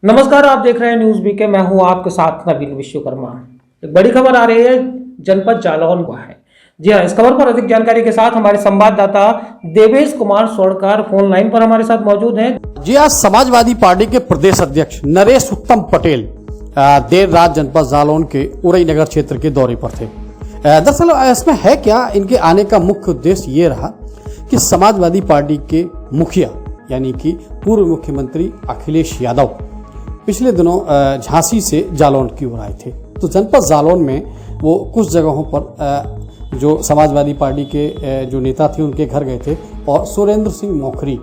नमस्कार, आप देख रहे हैं न्यूज़ बीके। मैं हूं आपके साथ नवीन विश्वकर्मा। एक बड़ी खबर आ रही है जनपद जालौन का है। जी हां, इस खबर पर अधिक जानकारी के साथ हमारे संवाददाता देवेश कुमार स्वर्णकार फोन लाइन पर हमारे साथ मौजूद हैं। जी, आज समाजवादी पार्टी के प्रदेश अध्यक्ष नरेश उत्तम पटेल देर रात जनपद जालौन के उरई नगर क्षेत्र के दौरे पर थे। दरअसल इसमें है क्या, इनके आने का मुख्य उद्देश्य ये रहा कि समाजवादी पार्टी के मुखिया यानी कि पूर्व मुख्यमंत्री अखिलेश यादव पिछले दिनों झांसी से जालौन की ओर आए थे। तो जनपद जालौन में वो कुछ जगहों पर जो समाजवादी पार्टी के जो नेता थे उनके घर गए थे और सुरेंद्र सिंह मोखरी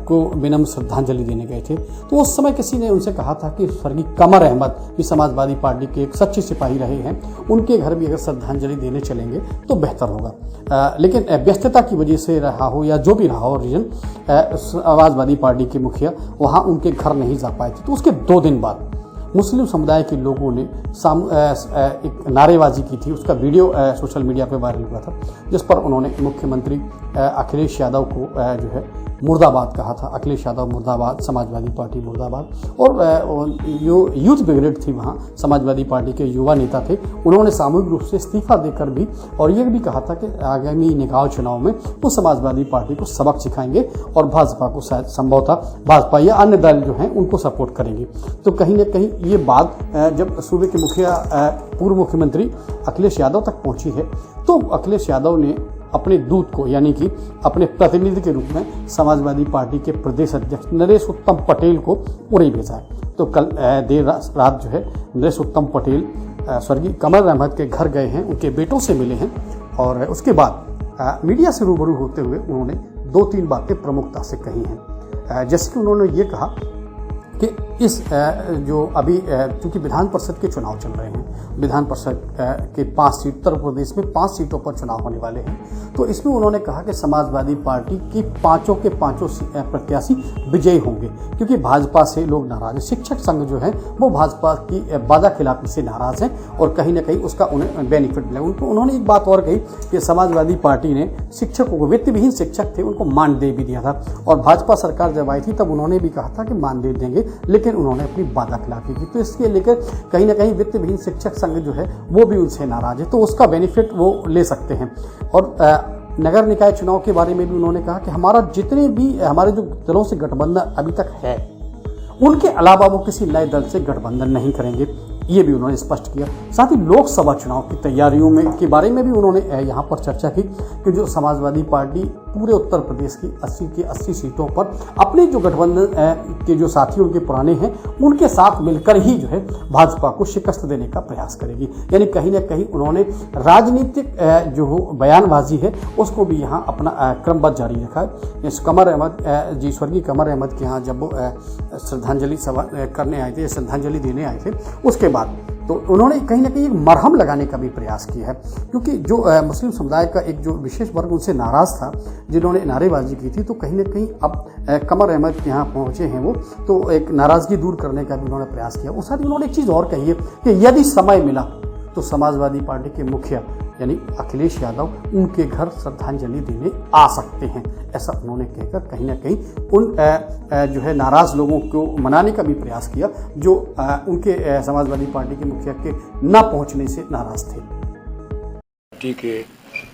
को विनम्र श्रद्धांजलि देने गए थे। तो उस समय किसी ने उनसे कहा था कि स्वर्गीय कमर अहमद भी समाजवादी पार्टी के एक सच्चे सिपाही रहे हैं, उनके घर भी अगर श्रद्धांजलि देने चलेंगे तो बेहतर होगा। लेकिन व्यस्तता की वजह से रहा हो या जो भी रहा हो रीजन, समाजवादी पार्टी के मुखिया वहाँ उनके घर नहीं जा पाए थे। तो उसके 2 दिन बाद मुस्लिम समुदाय के लोगों ने एक नारेबाजी की थी। उसका वीडियो सोशल मीडिया पर वायरल हुआ था, जिस पर उन्होंने मुख्यमंत्री अखिलेश यादव को जो है मुर्दाबाद कहा था। अखिलेश यादव मुर्दाबाद, समाजवादी पार्टी मुर्दाबाद। और जो यूथ ब्रिगेड थी वहाँ, समाजवादी पार्टी के युवा नेता थे, उन्होंने सामूहिक रूप से इस्तीफा देकर भी और ये भी कहा था कि आगामी निकाय चुनाव में वो समाजवादी पार्टी को सबक सिखाएंगे और भाजपा को शायद संभवतः भाजपा या अन्य दल जो हैं उनको सपोर्ट करेंगे। तो कहीं ना कहीं ये बात जब सूबे के मुखिया पूर्व मुख्यमंत्री अखिलेश यादव तक पहुंची है, तो अखिलेश यादव ने अपने दूत को यानी कि अपने प्रतिनिधि के रूप में समाजवादी पार्टी के प्रदेश अध्यक्ष नरेश उत्तम पटेल को उरई भेजा है। तो कल देर रात जो है नरेश उत्तम पटेल स्वर्गीय कमर अहमद के घर गए हैं, उनके बेटों से मिले हैं और उसके बाद मीडिया से रूबरू होते हुए उन्होंने 2-3 बातें प्रमुखता से कही हैं। जैसे कि उन्होंने ये कहा कि इस जो अभी चूंकि विधान परिषद के चुनाव चल रहे हैं, विधान परिषद के 5 सीट, उत्तर प्रदेश में 5 सीटों पर चुनाव होने वाले हैं, तो इसमें उन्होंने कहा कि समाजवादी पार्टी की 5 के 5 प्रत्याशी विजयी होंगे, क्योंकि भाजपा से लोग नाराज हैं। शिक्षक संघ जो है वो भाजपा की वादा खिलाफी से नाराज हैं और कहीं ना कहीं उसका उन्हें बेनिफिट मिला। उन्होंने एक बात और कही कि समाजवादी पार्टी ने शिक्षकों को, वित्त विहीन शिक्षक थे, उनको मानदेय भी दिया था और भाजपा सरकार जब आई थी तब उन्होंने भी कहा था कि मानदेय देंगे, लेकिन उन्होंने अपनी वादा खिलाफी की। तो इसके लेकर कहीं ना कहीं वित्त विहीन शिक्षक संघ जो है वो भी उनसे नाराज है, तो उसका बेनिफिट वो ले सकते हैं। और नगर निकाय चुनाव के बारे में भी उन्होंने कहा कि हमारा जितने भी हमारे जो दलों से गठबंधन अभी तक है, उनके अलावा वो किसी नए दल से गठबंधन नहीं करेंगे, ये भी उन्होंने स्पष्ट किया। साथ ही लोकसभा चुनाव की तैयारियों में के बारे में भी उन्होंने यहाँ पर चर्चा की कि जो समाजवादी पार्टी पूरे उत्तर प्रदेश की 80 सीटों पर अपने जो गठबंधन के जो साथी उनके पुराने हैं उनके साथ मिलकर ही जो है भाजपा को शिकस्त देने का प्रयास करेगी। यानी कहीं ना कहीं उन्होंने राजनीतिक जो बयानबाजी है उसको भी यहाँ अपना क्रमबद्ध जारी रखा है। कमर अहमद जी, स्वर्गीय कमर अहमद के यहाँ जब वो श्रद्धांजलि सभा करने आए थे, श्रद्धांजलि देने आए थे, उसके बाद तो उन्होंने कहीं ना कहीं एक मरहम लगाने का भी प्रयास किया है, क्योंकि जो मुस्लिम समुदाय का एक जो विशेष वर्ग उनसे नाराज़ था, जिन्होंने नारेबाजी की थी, तो कहीं ना कहीं अब कमर अहमद के यहाँ पहुँचे हैं वो, तो एक नाराज़गी दूर करने का भी उन्होंने प्रयास किया। उस साथ ही उन्होंने एक चीज़ और कही है कि यदि समय मिला तो समाजवादी पार्टी के मुखिया यानी अखिलेश यादव उनके घर श्रद्धांजलि देने आ सकते हैं। ऐसा उन्होंने कहकर कहीं ना कहीं उन जो है नाराज़ लोगों को मनाने का भी प्रयास किया जो उनके समाजवादी पार्टी के मुखिया के न पहुंचने से नाराज़ थे। पार्टी के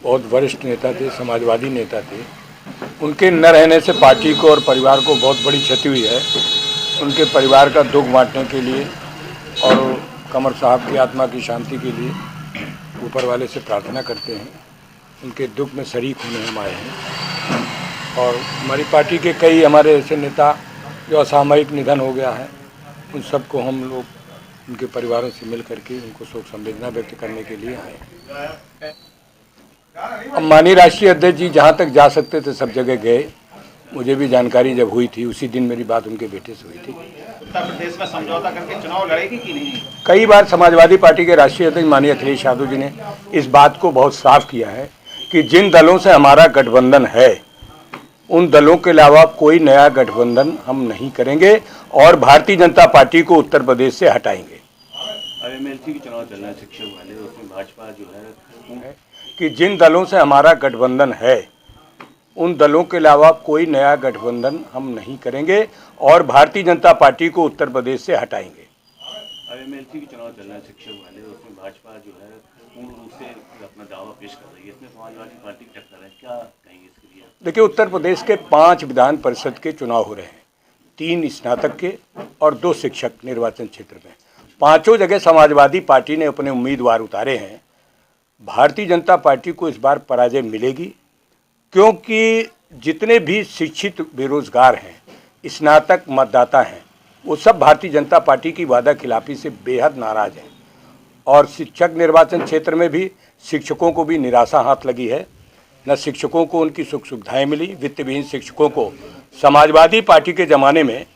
बहुत वरिष्ठ नेता थे, समाजवादी नेता थे, उनके न रहने से पार्टी को और परिवार को बहुत बड़ी क्षति हुई है। उनके परिवार का दुख बांटने के लिए और कमर साहब की आत्मा की शांति के लिए ऊपर वाले से प्रार्थना करते हैं। उनके दुख में शरीक होने हम आए हैं और हमारी पार्टी के कई हमारे ऐसे नेता जो असामयिक निधन हो गया है, उन सबको हम लोग उनके परिवारों से मिल करके उनको शोक संवेदना व्यक्त करने के लिए आए। अब माननीय राष्ट्रीय अध्यक्ष जी जहाँ तक जा सकते थे सब जगह गए। मुझे भी जानकारी जब हुई थी उसी दिन मेरी बात उनके बेटे से हुई थी। उत्तर प्रदेश में समझौता करके चुनाव लड़ेगी कि नहीं? कई बार समाजवादी पार्टी के राष्ट्रीय अध्यक्ष माननीय अखिलेश यादव जी ने इस बात को बहुत साफ किया है कि जिन दलों से हमारा गठबंधन है उन दलों के अलावा कोई नया गठबंधन हम नहीं करेंगे और भारतीय जनता पार्टी को उत्तर प्रदेश से हटाएंगे। एमएलसी की चुनाव चल रहा है शिक्षक वाले, उसमें भाजपा जो है कि जिन दलों से हमारा गठबंधन है उन दलों के अलावा कोई नया गठबंधन हम नहीं करेंगे और भारतीय जनता पार्टी को उत्तर प्रदेश से हटाएंगे। एमएलसी के चुनाव चल रहे हैं शिक्षक वाले, उसमें भाजपा जो है पूर्ण रूप से अपना दावा पेश कर रही है, इसमें समाजवादी पार्टी की टक्कर है, क्या कहेंगे इसके लिए? देखिए, उत्तर प्रदेश के 5 विधान परिषद के चुनाव हो रहे हैं, 3 स्नातक के और 2 शिक्षक निर्वाचन क्षेत्र में। 5 जगह समाजवादी पार्टी ने अपने उम्मीदवार उतारे हैं। भारतीय जनता पार्टी को इस बार पराजय मिलेगी, क्योंकि जितने भी शिक्षित बेरोजगार हैं, स्नातक मतदाता हैं, वो सब भारतीय जनता पार्टी की वादा खिलाफी से बेहद नाराज हैं। और शिक्षक निर्वाचन क्षेत्र में भी शिक्षकों को भी निराशा हाथ लगी है। न शिक्षकों को उनकी सुख सुविधाएं मिली। वित्त विहीन शिक्षकों को समाजवादी पार्टी के ज़माने में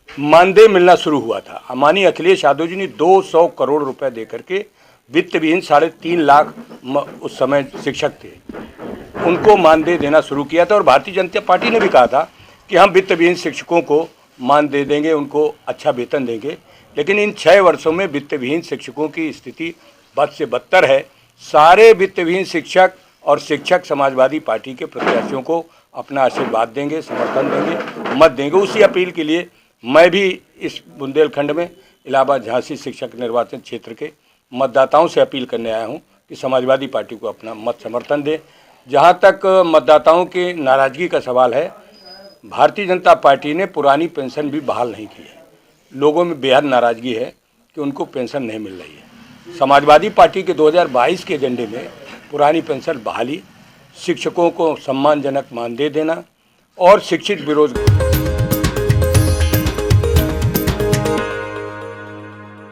मानदेय मिलना शुरू हुआ था। माननीय अखिलेश यादव जी ने 200 करोड़ रुपए दे करके वित्त विहीन 3.5 लाख उस समय शिक्षक थे, उनको मानदेय देना शुरू किया था। और भारतीय जनता पार्टी ने भी कहा था कि हम वित्त विहीन शिक्षकों को मानदेय देंगे, उनको अच्छा वेतन देंगे। लेकिन इन 6 वर्षों में वित्त विहीन शिक्षकों की स्थिति बद से बदतर है। सारे वित्त विहीन शिक्षक और शिक्षक समाजवादी पार्टी के प्रत्याशियों को अपना आशीर्वाद देंगे, समर्थन देंगे, मत देंगे। उसी अपील के लिए मैं भी इस बुंदेलखंड में इलाहाबाद झांसी शिक्षक निर्वाचन क्षेत्र के मतदाताओं से अपील करने आया हूं कि समाजवादी पार्टी को अपना मत समर्थन दें। जहां तक मतदाताओं की नाराज़गी का सवाल है, भारतीय जनता पार्टी ने पुरानी पेंशन भी बहाल नहीं की है। लोगों में बेहद नाराज़गी है कि उनको पेंशन नहीं मिल रही है। समाजवादी पार्टी के 2022 के एजेंडे में पुरानी पेंशन बहाली, शिक्षकों को सम्मानजनक मानदेय देना और शिक्षित बेरोजगार